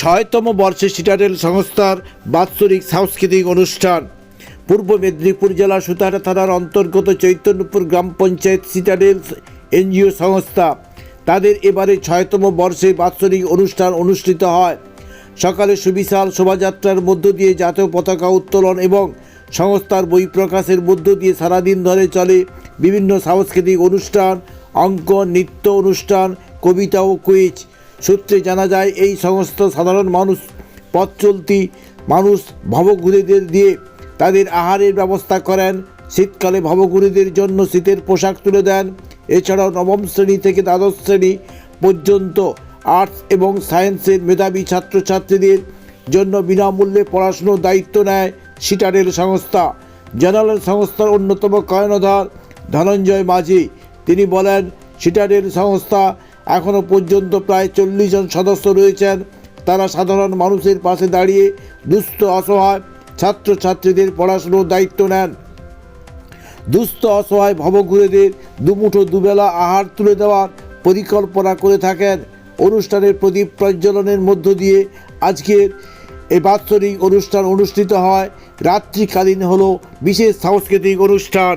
৬তম বর্ষে সিটাডেল সংস্থার বাৎসরিক সাংস্কৃতিক অনুষ্ঠান। পূর্ব মেদিনীপুর জেলা সুতাহাটা থানার অন্তর্গত চৈতন্যপুর গ্রাম পঞ্চায়েত সিটাডেল এনজিও সংস্থা তাদের এবারে ৬তম বর্ষে বাৎসরিক অনুষ্ঠান অনুষ্ঠিত হয়। সকালে সুবিশাল শোভাযাত্রার মধ্য দিয়ে জাতীয় পতাকা উত্তোলন এবং সংস্থার বই প্রকাশের মধ্য দিয়ে সারাদিন ধরে চলে বিভিন্ন সাংস্কৃতিক অনুষ্ঠান, অঙ্কন, নৃত্য অনুষ্ঠান, কবিতা ও কুইজ। সূত্রে জানা যায় এই সংস্থা সাধারণ মানুষ, পথ চলতি মানুষ ভবঘুরেদের দিয়ে তাদের আহারের ব্যবস্থা করেন। শীতকালে ভবঘুরেদের জন্য শীতের পোশাক তুলে দেন। এছাড়াও নবম শ্রেণী থেকে দ্বাদশ শ্রেণী পর্যন্ত আর্টস এবং সায়েন্সের মেধাবী ছাত্রছাত্রীদের জন্য বিনামূল্যে পড়াশুনোর দায়িত্ব নেয় সিটাডেল সংস্থা। জানালেন সংস্থার অন্যতম কর্ণধার ধনঞ্জয় মাঝি। তিনি বলেন, সিটাডেল সংস্থা এখনও পর্যন্ত প্রায় 40 জন সদস্য রয়েছেন। তারা সাধারণ মানুষের পাশে দাঁড়িয়ে দুস্থ অসহায় ছাত্রছাত্রীদের পড়াশুনোর দায়িত্ব নেন। দুস্থ অসহায় ভবঘুরেদের দুমুঠো দুবেলা আহার তুলে দেওয়ার পরিকল্পনা করে থাকেন। অনুষ্ঠানের প্রদীপ প্রজ্বলনের মধ্য দিয়ে আজকের এই বাৎসরিক অনুষ্ঠান অনুষ্ঠিত হয়। রাত্রিকালীন হলো বিশেষ সাংস্কৃতিক অনুষ্ঠান।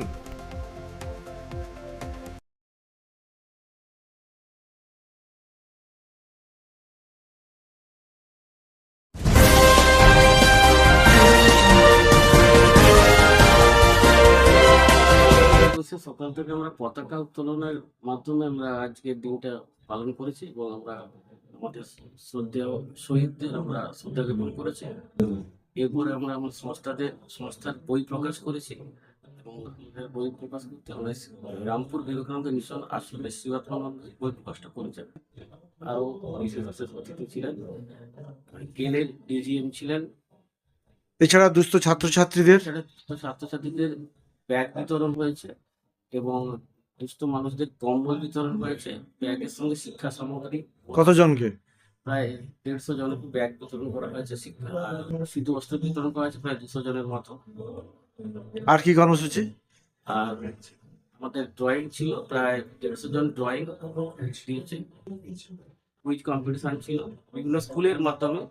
সকাল থেকে আমরা পতাকা উত্তোলনের মাধ্যমে আমরা আজকের দিনটা পালন করেছি এবং আমরা আমাদের শ্রদ্ধেয় শহীদদের আমরা শ্রদ্ধা জ্ঞাপন করেছি। এরপরে আমরা আমার সংস্থার বই প্রকাশ করেছি এবং আমাদের বই প্রকাশ করতে আমরা রামপুর বিবেকানন্দ মিশন আসলে শিবাত্মানন্দ বই প্রকাশটা করেছেন। আরও বিশেষ অতিথি ছিলেন, কেলের ডিজিএম ছিলেন। এছাড়া দুস্থ ছাত্রছাত্রীদের ব্যাগ বিতরণ হয়েছে এবং দুস্থ মানুষদের কম্বল বিতরণ হয়েছে। ব্যাগের সঙ্গে শিক্ষা সামগ্রী কতজনকে? প্রায় 150 জনকে ব্যাগ বিতরণ করা হয়েছে। শীত বস্ত্র বিতরণ করা হয়েছে প্রায় 200 জনের মতো। আর কি কর্মসূচি? আর আমাদের ড্রয়িং ছিল, প্রায় 150 জন ড্রয়িং দিয়েছে। কুইজ কম্পিটিশন ছিল, বিভিন্ন স্কুলের মাধ্যমে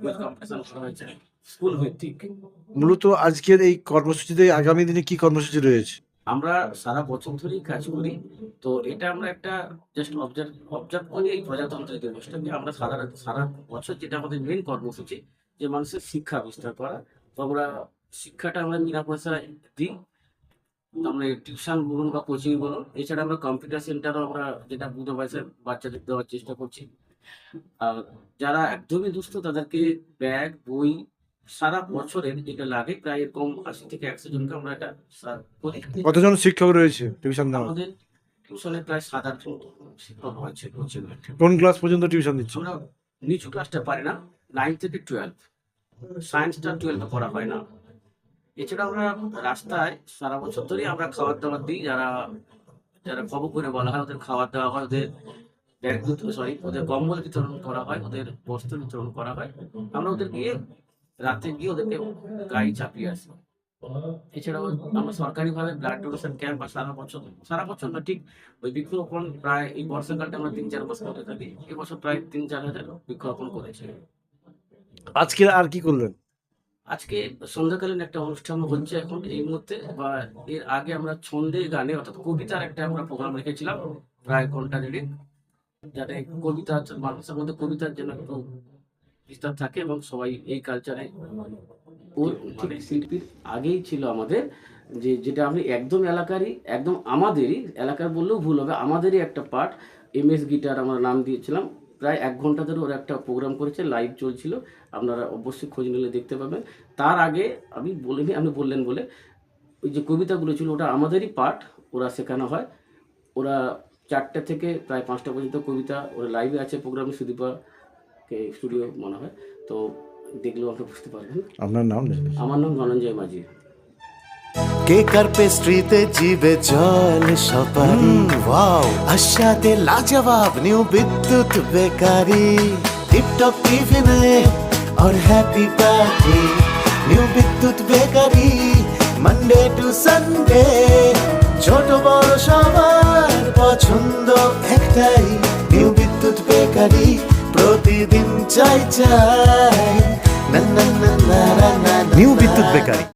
কুইজ কম্পিটিশন করা হয়েছে, স্কুল ভিত্তিক। মূলত আজকের এই কর্মসূচিতে আগামী দিনে কি কর্মসূচি রয়েছে? আমরা সারা বছর ধরেই কাজ করি, তো এটা আমরা একটা জাস্ট অবজার্ভ করি এই প্রজাতন্ত্র দিবসটাকে। আমরা সারা বছর যেটা আমাদের মেন কর্মসূচি, যে মানুষের শিক্ষা বিস্তার করা। তো আমরা শিক্ষাটা আমরা বিনা পয়সায় দিই, আমরা টিউশন বলুন বা কোচিং বলুন। এছাড়া আমরা কম্পিউটার সেন্টারও আমরা যেটা বিনা পয়সায় বাচ্চাদের দেওয়ার চেষ্টা করছি। আর যারা একদমই দুস্থ তাদেরকে ব্যাগ, বই সারা বছরের যেটা লাগে প্রায় এরকম 80 থেকে 100 জনকে আমরা এটা করি। কতজন শিক্ষক রয়েছে টিউশন দেওয়া? আমাদের টিউশনে প্রায় 7-8 জন শিক্ষক হয়েছে। কোন ক্লাস পর্যন্ত টিউশন দিচ্ছে? আমরা নিচু ক্লাসটা পারি না, 9 থেকে 12, সায়েন্সটা 12 পড়া হয় না। এছাড়া আমরা রাস্তায় সারা বছর ধরে আমরা খাবার দাবার দিই। যারা খবর করে বলা হয় ওদের খাবার দেওয়া হয়, ওদের ব্যাগ ওদের কম্বল বিতরণ করা হয়, ওদের বস্ত্র বিতরণ করা হয়। আমরা ওদের গিয়ে রাতে গিয়ে ওদেরকে গাড়ি চাপিয়ে আসি। এছাড়াও আমরা সরকারিভাবে ব্লাড ডোনেশন ক্যাম্প সারা বছর না, ঠিক ওই বৃক্ষরোপণ প্রায় এই বর্ষাকালটা আমরা 3-4 মাস করতে থাকি। এবছর প্রায় 3-4 হাজার বৃক্ষরোপণ করেছে। আজকে আর কি করলেন? আজকে সন্ধ্যাকালীন একটা অনুষ্ঠান হচ্ছে এখন এই মুহূর্তে, বা এর আগে আমরা ছন্দে গানে অর্থাৎ কবিতার একটা আমরা প্রোগ্রাম রেখেছিলাম প্রায় ঘন্টা দেড়েক, যাতে কবিতা মানুষের মধ্যে কবিতার জন্য একটু বিস্তার থাকে এবং সবাই এই কালচারে। মানে শিল্পীর আগেই ছিল আমাদের যেটা আমি একদম এলাকারই, একদম আমাদেরই এলাকার বললেও ভুল হবে, আমাদেরই একটা পার্ট MS গিটার আমরা নাম দিয়েছিলাম। প্রায় 1 ঘন্টা ধরে ওরা একটা প্রোগ্রাম করেছে, লাইভ চলছিল, আপনারা অবশ্যই খোঁজ নিলে দেখতে পাবেন। তার আগে আমি বলিনি, আপনি বললেন বলে ওই যে কবিতাগুলো ছিল ওটা আমাদেরই পার্ট, ওরা শেখানো হয়। ওরা 4টে থেকে প্রায় 5টা পর্যন্ত কবিতা ওরা লাইভে আছে প্রোগ্রামে, সুদীপাকে স্টুডিও মনে হয়, তো দেখলেও আপনি বুঝতে পারবেন। আপনার নাম? আমার নাম ধনঞ্জয় মাঝি। কেক আর পেস্ট্রিতে জিবে জল সপারি, ওয়াও আশাতে লাজবাব নিউ বিদ্যুৎ বেকারি, টিপটপ টিফিনে और हैप्पी पार्टी নিউ বিদ্যুৎ বেকারি, মানডে টু সানডে ছোট বড় সবার পছন্দ একটাই, নিউ বিদ্যুৎ বেকারি। প্রতিদিন চাই চাই না না না না না নিউ বিদ্যুৎ বেকারি।